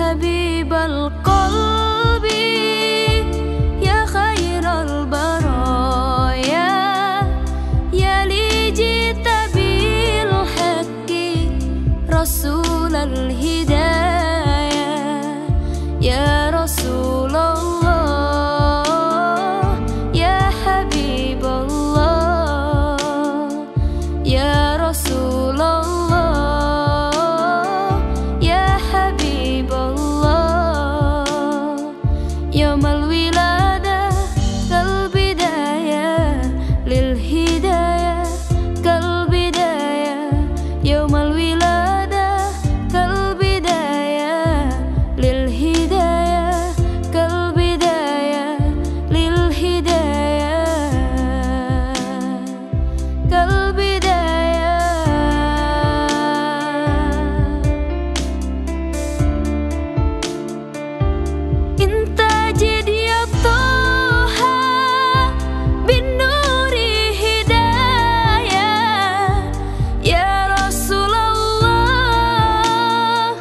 حبيب القلب يا خير البرايا يا لي جئت بالحق رسول الهدايا يا رسول الله يا حبيب الله يا رسول الله يا حبيب الله يوم الولادة كالبداية للهداية كالبداية يوم الولادة كالبداية للهداية كالبداية للهداية كالبداية انت جد يا طه بالنور هداية يا رسول الله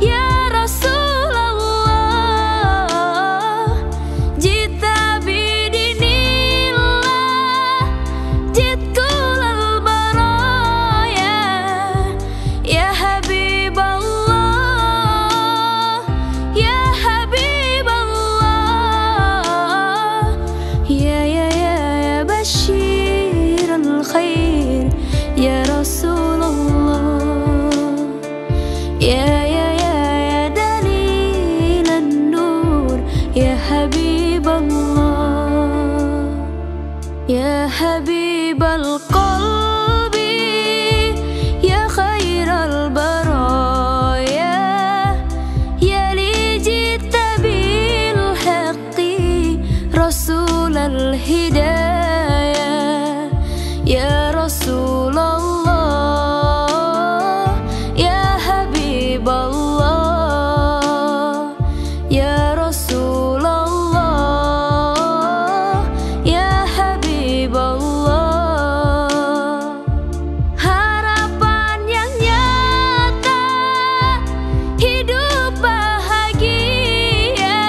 يا رسول الله جئت بدين الله جئت كل البرايا يا حبيب الله يا حبيب الله يا بشير الخير يا رسول الله يا دليل النور يا حبيب الله يا حبيب القلب يا خير البرايا يا لي جئت بالحق رسول الهدايا يا رسول الله يا حبيب الله يا رسول الله يا حبيب الله harapan yang nyata hidup bahagia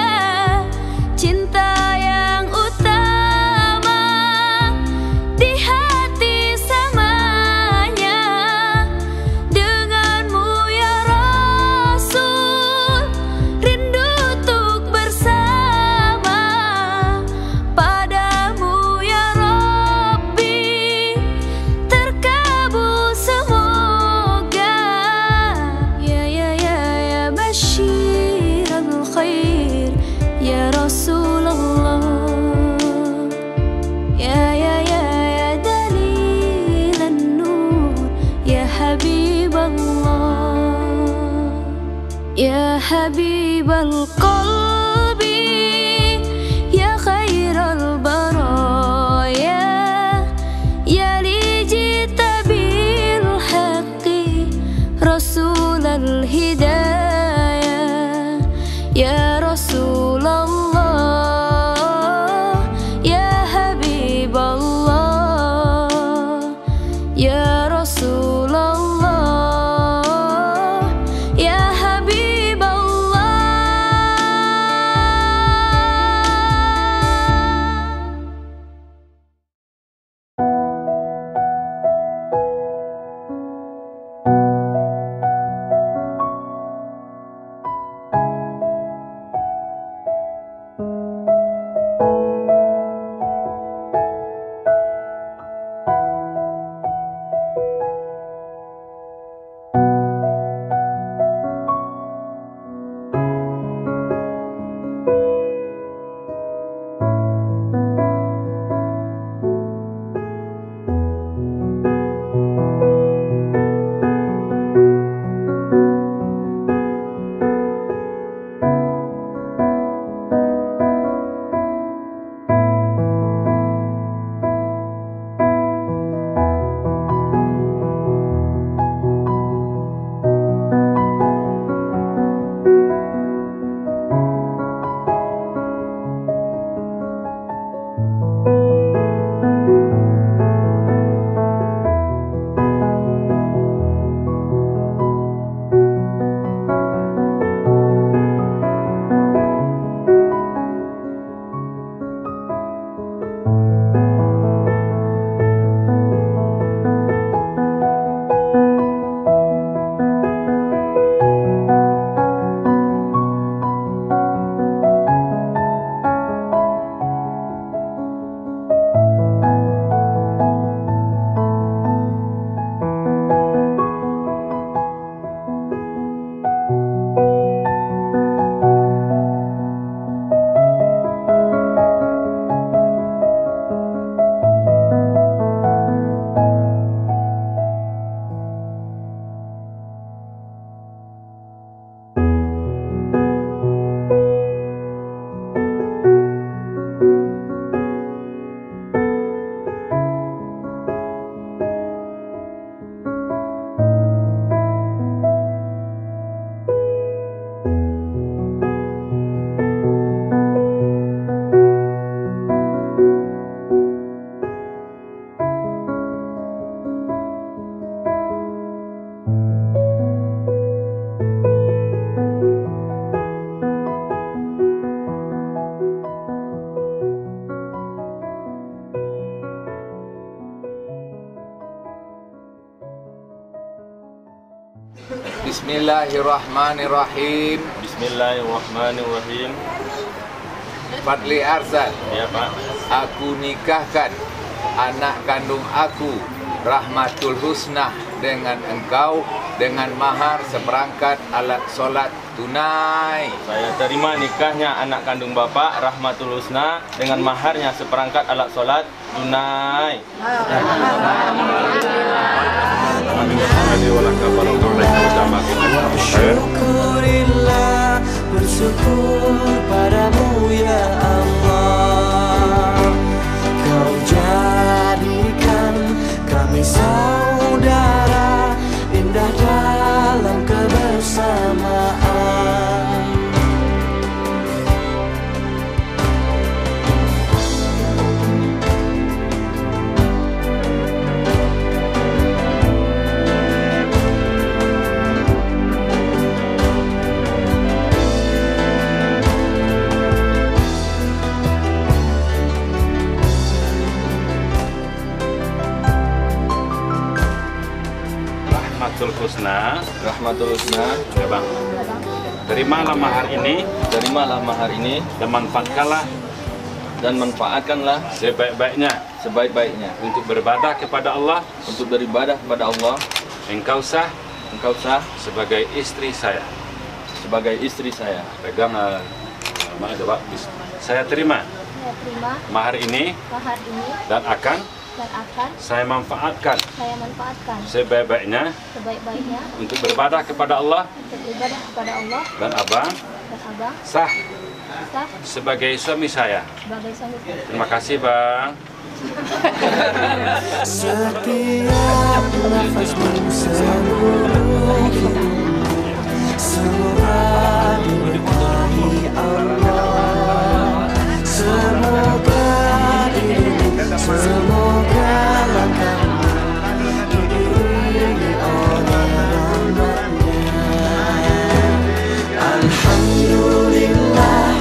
cinta yang utama di hati samanya denganmu ya Rasul rindu untuk bersama padamu ya Rabbi terkabul semoga ya bashir al-khair ya Rasulullah ya dalil an-nur ya Habib Allah ya Habib al-qalbi ya khair al-baraya ya li jita bil haqqi rasul al-hidayah ya Rasulullah ya Habib Allah ya Rasulullah ya Habib Allah Bismillahirrahmanirrahim. Bismillahirrahmanirrahim. Fadli Arsal, Ya Pak. aku nikahkan anak kandung aku Rahmatul Husnah dengan engkau dengan mahar seperangkat alat solat tunai. Saya terima nikahnya anak kandung Bapak Rahmatul Husna dengan maharnya seperangkat alat solat tunai. Syukurillah, bersyukur padamu ya Allah. Kau jadikan kami saudara, indah dalam kebersamaan. Rahmatul Husna. Rahmatul Husnah, Ya Bang. Terimalah mahar ini terimalah mahar ini dan manfaatkanlah sebaik-baiknya sebaik-baiknya untuk beribadah kepada Allah. untuk beribadah kepada Allah. Engkau sah Engkau sah sebagai istri saya. sebagai istri saya. Pegang mana coba? Saya terima Saya terima mahar ini mahar ini dan akan saya manfaatkan sebaik-baiknya sebaik-baiknya untuk beribadah kepada Allah untuk beribadah kepada Allah dan Abang dan Abang sah sah sebagai suami saya. sebagai suami saya. Terima kasih Bang. Setiap nafasmu seluruh hidupmu, semoga diberkahi Allah. Semoga dirimu, semoga langkahmu diiringi oleh rahmatnya. Alhamdulillah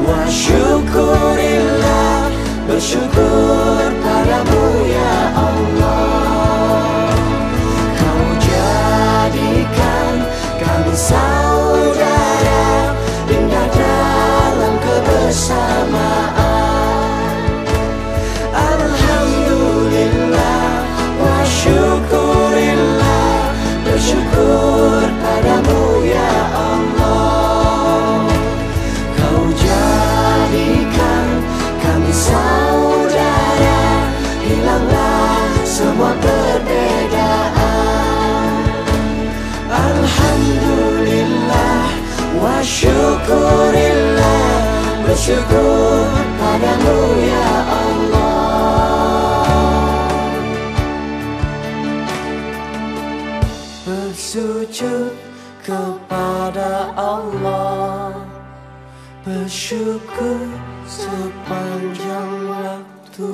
wa syukurillah, bersyukur padamu ya Allah. Kau jadikan kami saudara, indah dalam kebersamaan. Alhamdulillah wa syukurillah, bersyukur padamu ya Allah. Kau jadikan kami saudara, hilanglah semua perbedaan. Alhamdulillah wa syukurillah, bersyukur padamu ya Allah. Bersujud kepada Allah, bersyukur sepanjang waktu.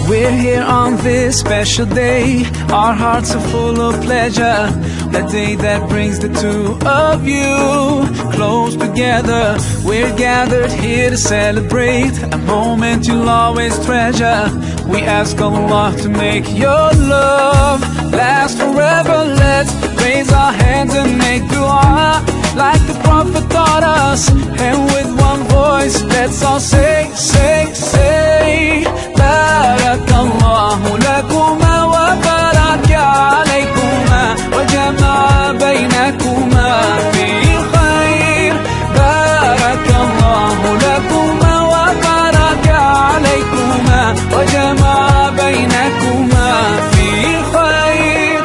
We're here on this special day. Our hearts are full of pleasure. The day that brings the two of you close together. We're gathered here to celebrate a moment you'll always treasure. We ask Allah to make your love last forever. Let's raise our hands and make dua like the Prophet taught us. And with one voice, let's all say, say, say, Barakallahu lakuma wa baraka alaykuma wa jama'a baynakuma fi khair. Barakallahu lakuma wa baraka alaykuma wa jama'a baynakuma fi khair.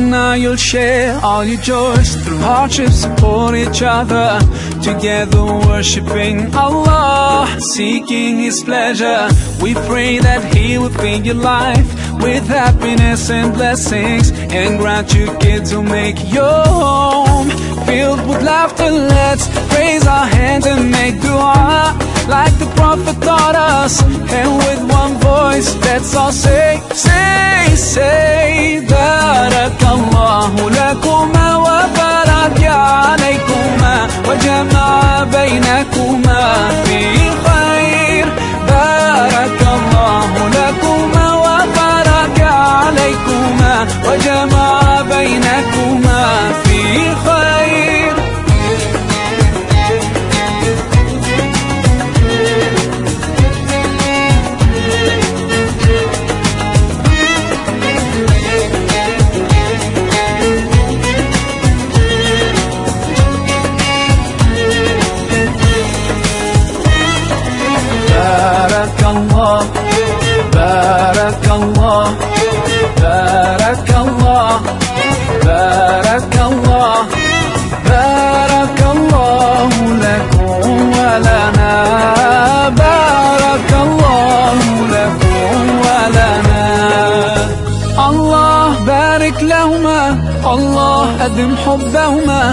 Now you'll share all your joys. Through hardships, support each other. Together worshiping Allah, seeking His pleasure. We pray that He will fill your life with happiness and blessings, and grant you kids who make your home filled with laughter. Let's raise our hands and make dua like the Prophet taught us, and with one voice let's all say, say, say, Barakallahu lakuma wa baraka alaykuma wa jama'a baynakuma fi khair. Barakallahu lakuma wa baraka alaykuma wa jama'a baynakuma fi khair. Barakallah, Barakallah, Barakallah, Barakallah, Barakallahu lakum wa lana, Barakallahu lakum wa lana. Allah barik lahuma, Allah adim hubbahuma,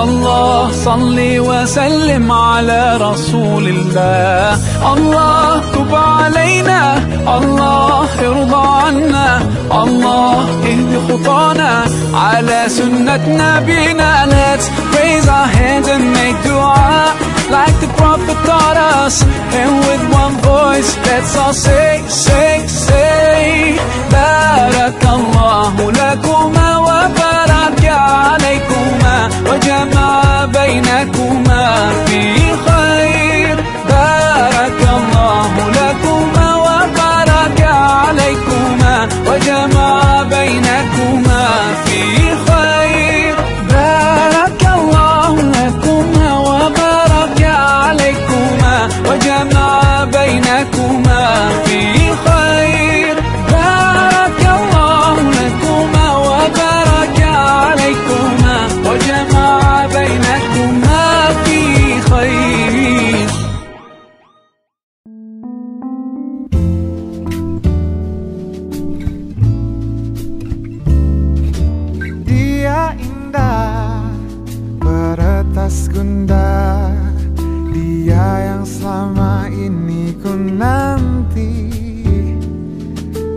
Allah salli wa sallim ala rasulillah. Allah tub alayna, Allah irda anna, Allah ihdi khutana ala sunnat nabina. Let's raise our hands and make dua like the Prophet taught us, and with one voice let's all say, say, say, Barakallahu lakuma wa baraka alaykuma wa jama'a baynakuma fi khair. Barakallahu lakuma wa baraka alaykuma wa jama'a baynakuma fi khair. Barakallahu lakuma wa baraka alaykuma wa jama'a baynakuma fi khair. Barakallahu lakuma wa baraka alaykuma wa jama'a baynakuma fi khair. Dia indah, beretas gunda, dia yang selama ini ku nanti,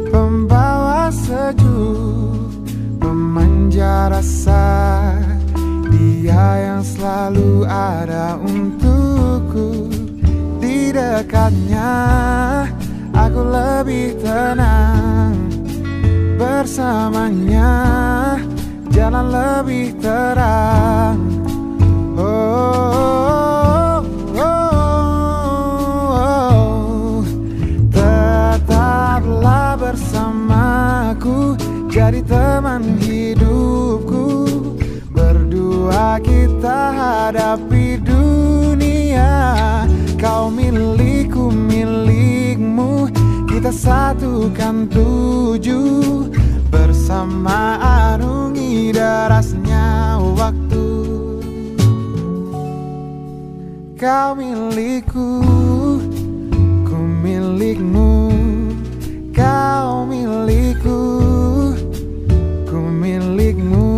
pembawa sejuk, pemanja rasa, dia yang selalu ada untukku. Di dekatnya aku lebih tenang, bersamanya jalan lebih terang. Oh, oh, oh. Tetaplah bersamaku, jadi teman hidupku. Berdua kita hadapi dunia, kau milikku, milikmu, kita satukan tuju. Bersama arungi derasnya waktu, kau milikku, ku milikmu, kau milikku, ku milikmu.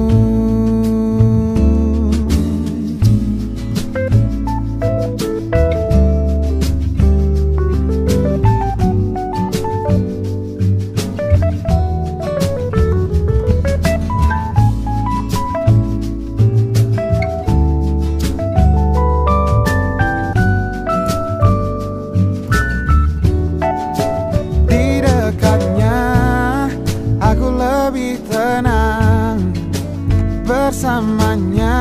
Bersamanya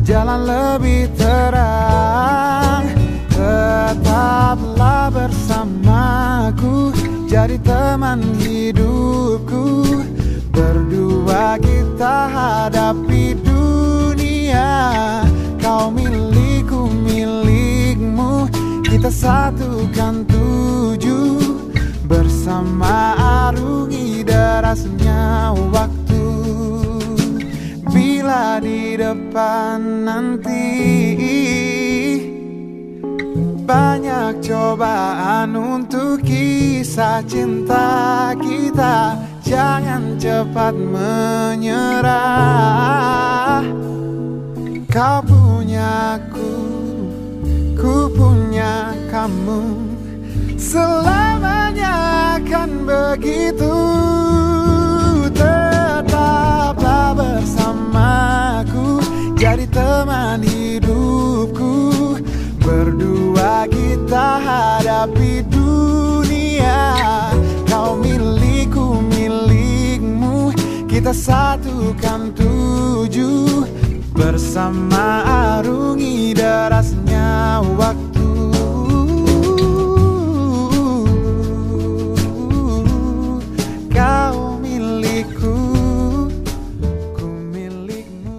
jalan lebih terang. Tetaplah bersamaku, jadi teman hidupku. Berdua kita hadapi dunia, kau milikku, milikmu, kita satukan tuju. Bersama arungi derasnya waktu, bila di depan nanti banyak cobaan untuk kisah cinta kita. Jangan cepat menyerah. Kau punya ku punya kamu. Selamanya akan begitu. Tetaplah bersamaku, jadi teman hidupku. Berdua kita hadapi dunia. Kau milikku, milikmu, kita satukan tuju. Bersama arungi derasnya waktu. Kau milikku, ku milikmu.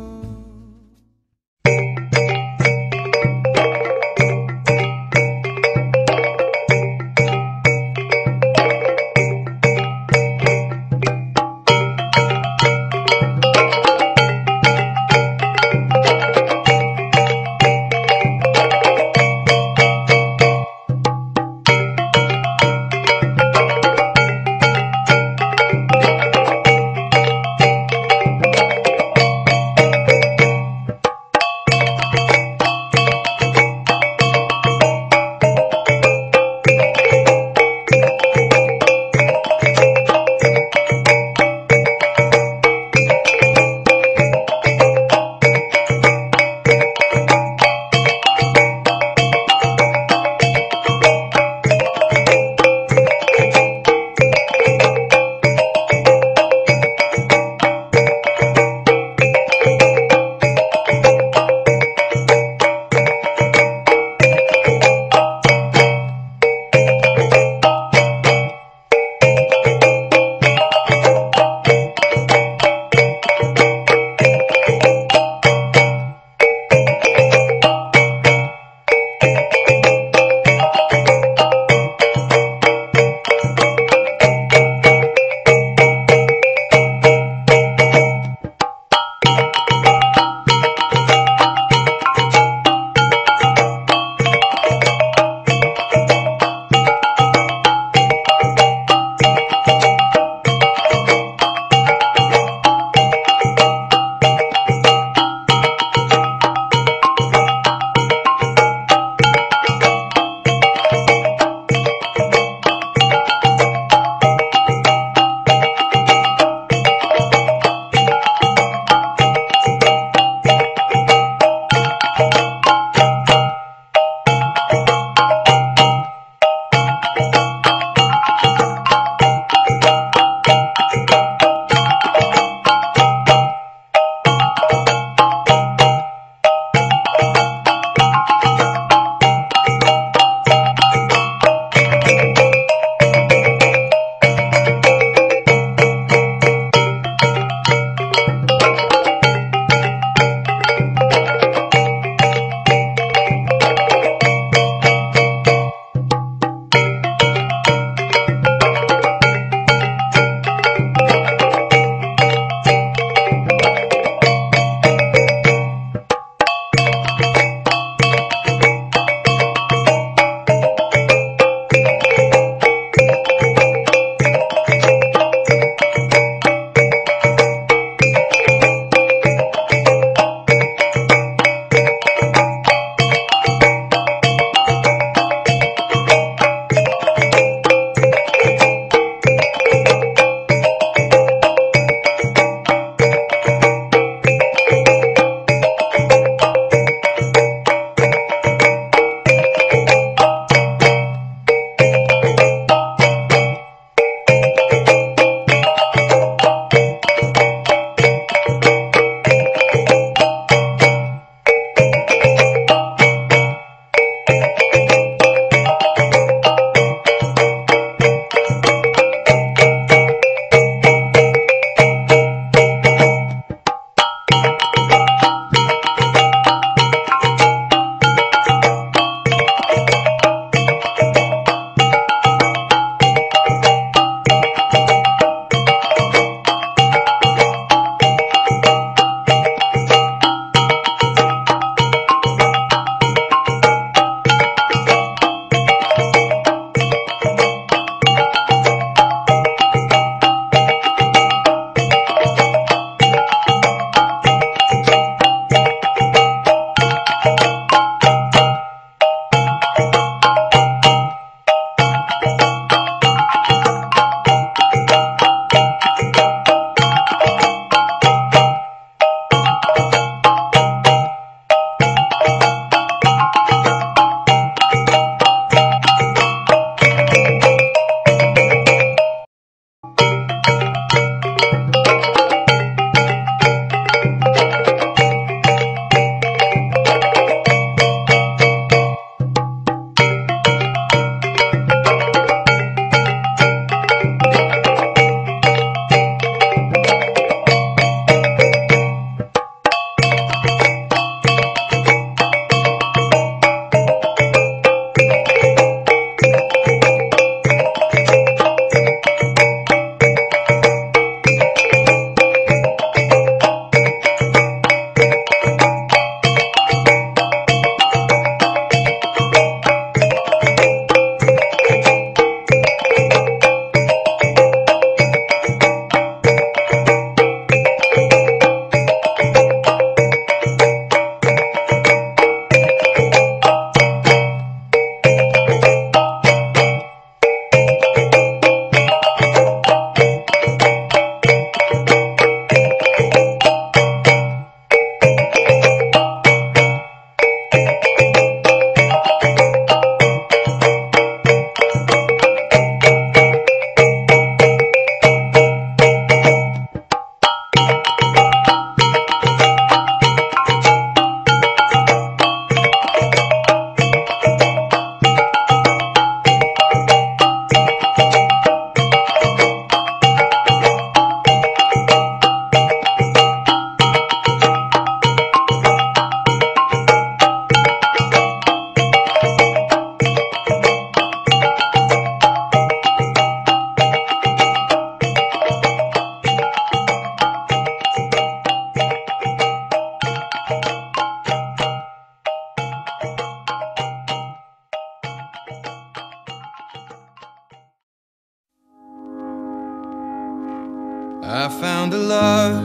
I found a love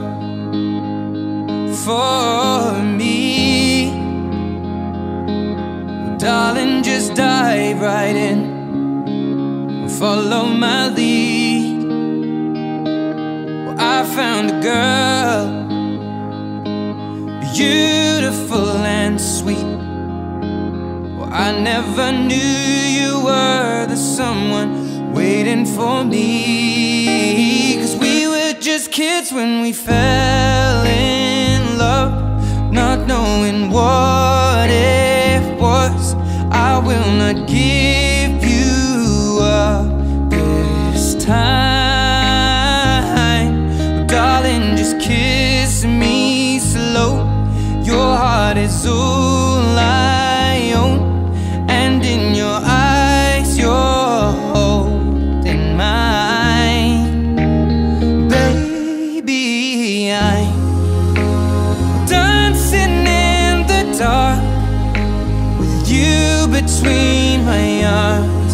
for me. Well, darling, just dive right in and follow my lead. Well, I found a girl, beautiful and sweet. Well, I never knew you were the someone waiting for me. 'Cause we were just kids when we fell in love, not knowing what it was. I will not give you up this time. Darling, just kiss me slow. Your heart is all I own, and in your eyes you're holding mine. Baby, I'm dancing in the dark with you between my arms,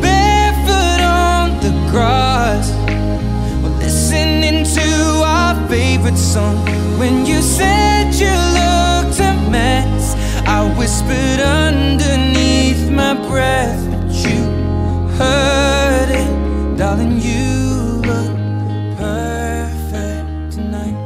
barefoot on the grass, we're listening to our favorite song. When you said you looked a mess, I whispered underneath my breath, but you heard it. Darling, you look perfect tonight.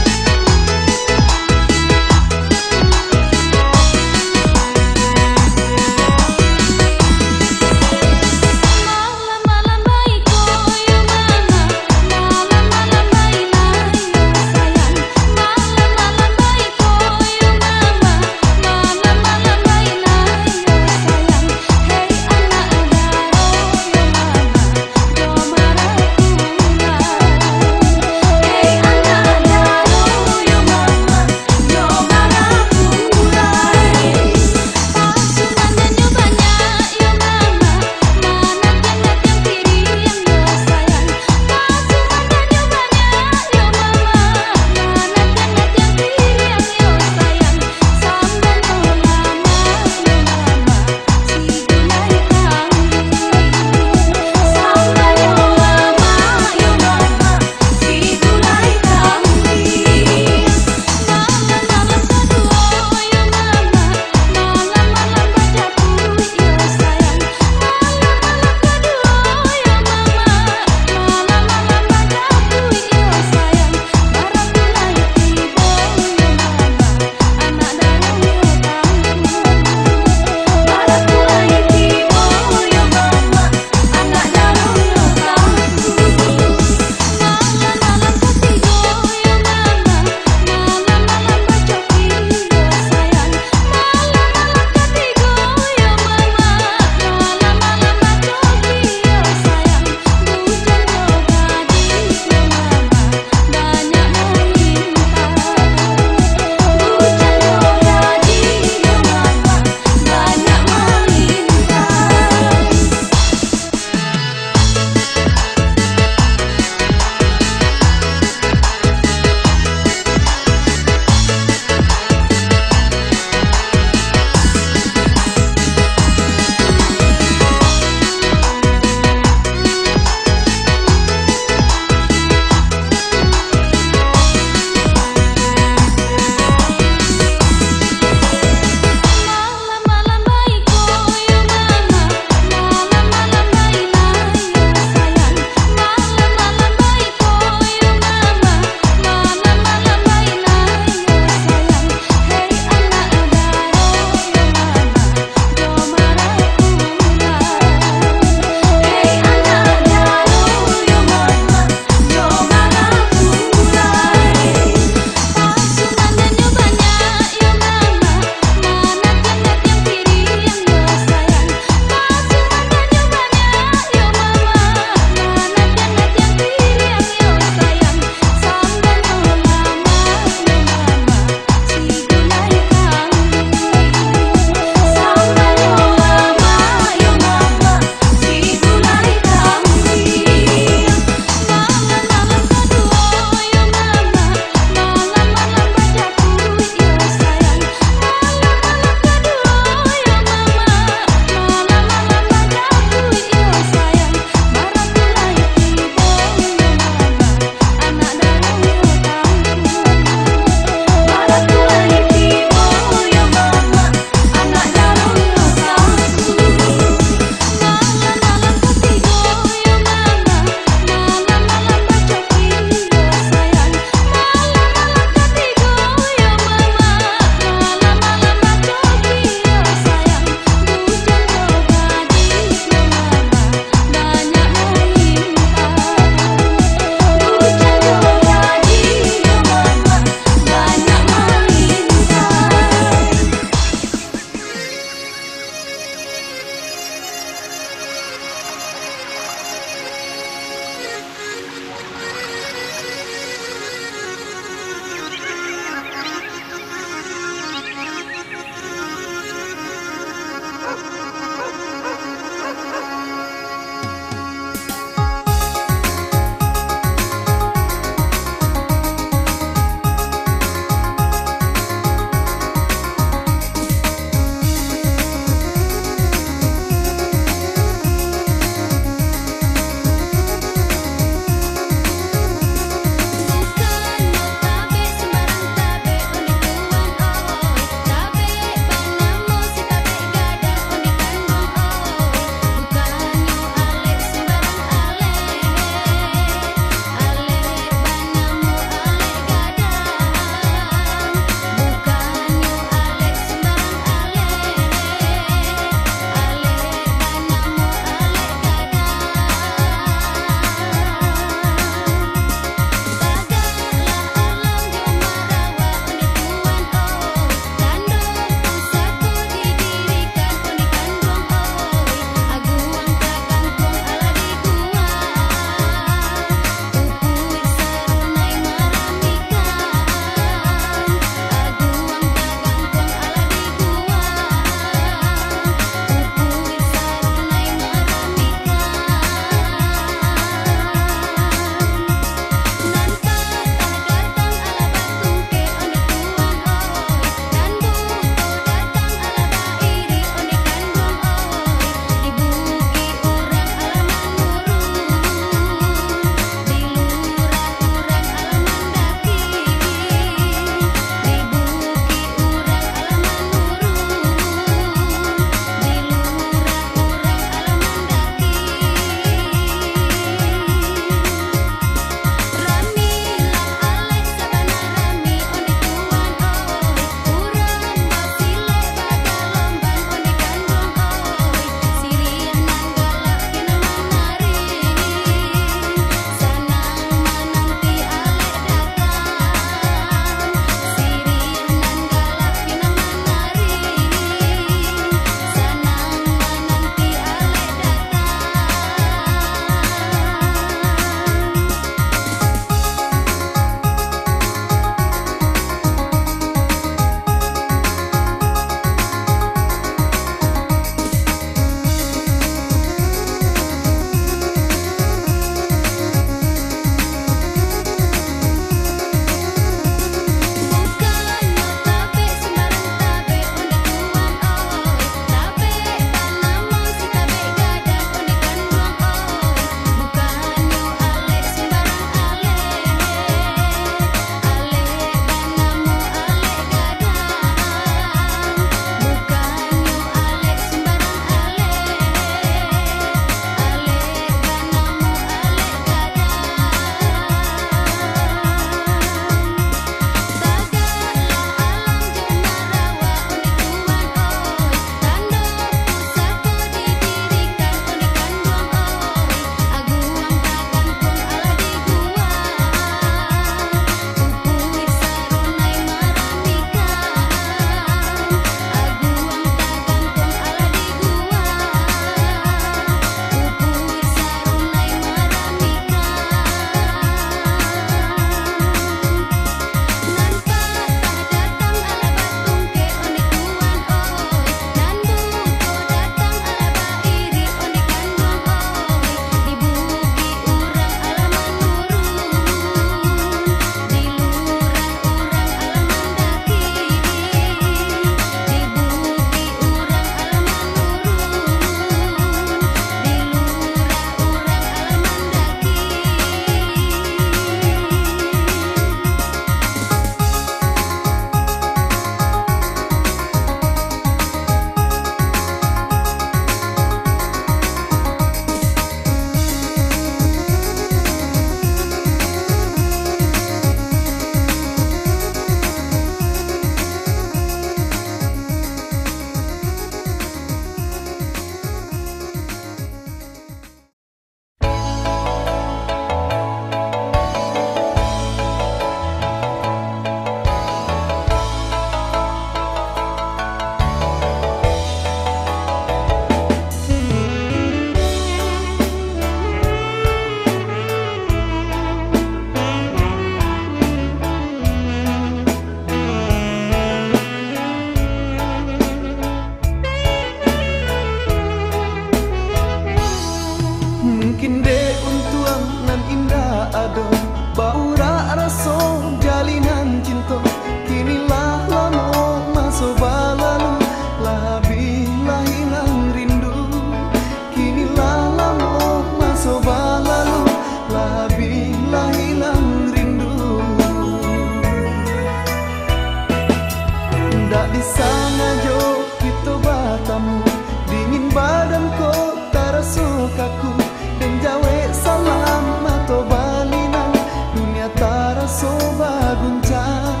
sana jo kita bertemu, dingin badan kau terasa kaku, dan jawe salam atau balinan, dunia terasa berguncang.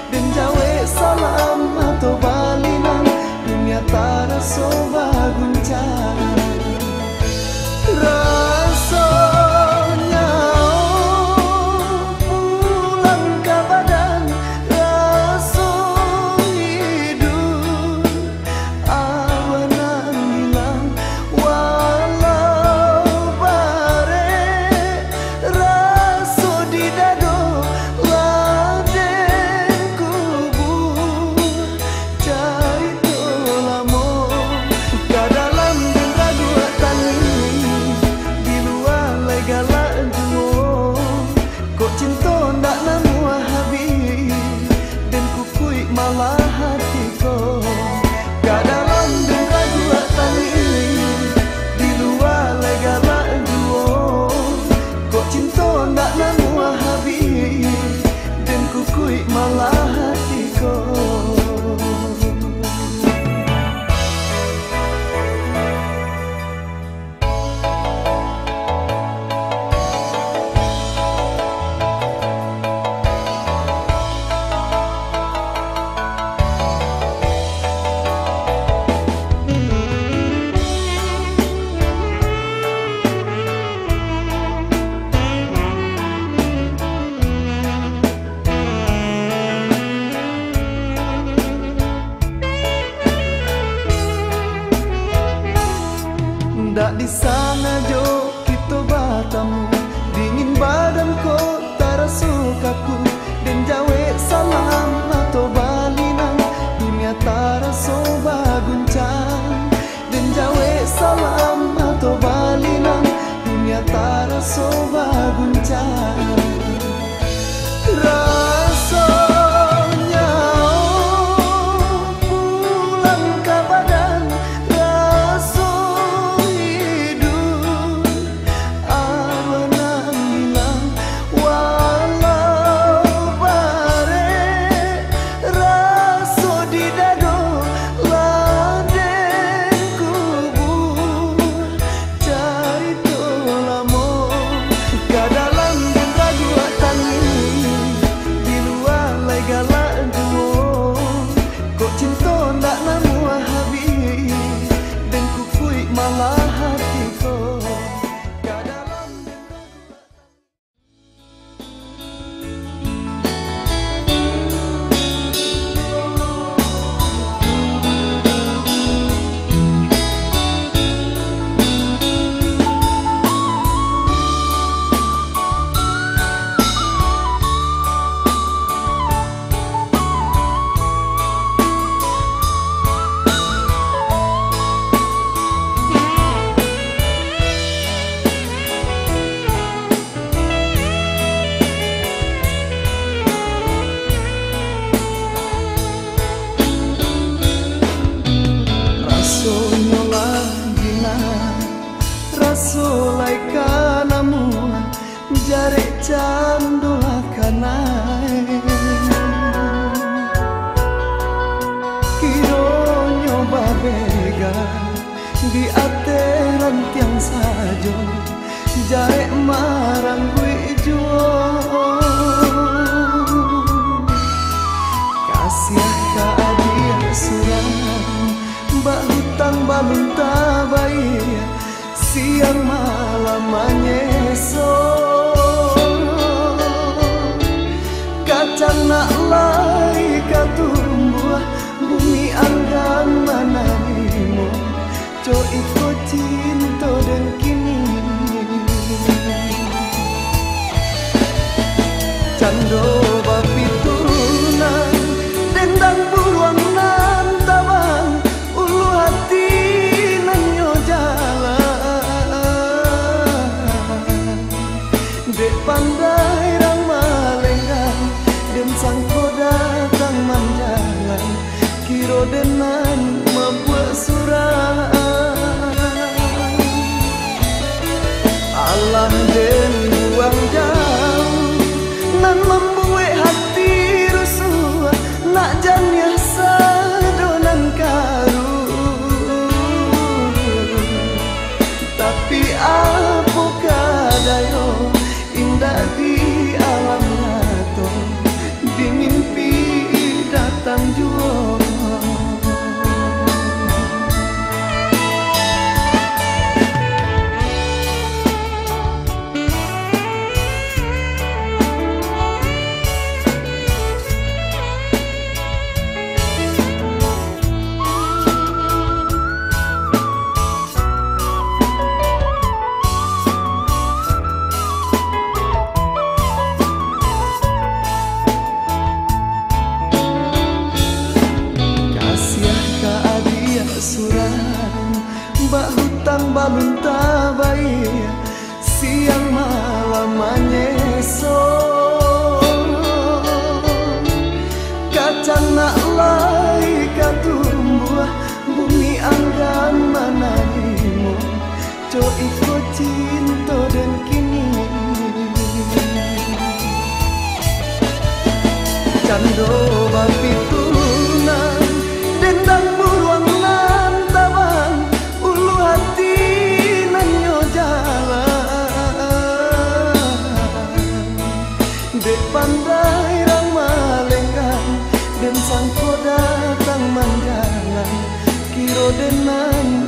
Dan jawe salam atau balinan, dunia terasa berguncang. Rasanya pulang ke badan, rasa hidup awanan hilang, walau bare rasa di dado laden kubur cai tolamo ke dalam dan ragu tani di luar legala juo kok cinta ndak namu habis dan kukui malah hatiku ke dalam dan ragu tani di luar legala juo kok cinta ndak namu habis dan kukui malah hatiku. Ndak di sana jo kita bertemu, dingin badan kau terasa kaku, dan jawe salam atau balinan, dunia terasa berguncang. Dan jawe salam atau balinan, dunia terasa berguncang. Rasanya pulang ke badan, rasa hidup awanan hilang, walau bare rasa di dado laden kubur cai tolamo ke dalam dan ragu tani di luar legala juo kok cinta ndak namu habis dan kukui malah hatiku ke dalam dan rasanya lagi rasulai kanamu jare candu akanai kironyo babega di ateran tiang sajo jare marang gue juo kasih keadilan surang mbak hutang balun tabai siang malam menyeso kacang nak lai katumbuh bumi anggan manarimu co ikut cinta dan kini cando bapitunan dendang buruang nan tabang ulu hati nanyo jalan dek pandai rang malenggang dan sangko datang manjalan kiro denan membuat surah Allah den buang jauh nan membuat hati rusuh nak janiah balun tabai siang malam menyeso kacang nak lai katumbuh bumi anggan manarimu co ikut cinta dan kini cando bapitunan dendang buruang nan tabang ulu hati nanyo jalan dek pandai rang malenggang dan sangko datang manjalan kiro denan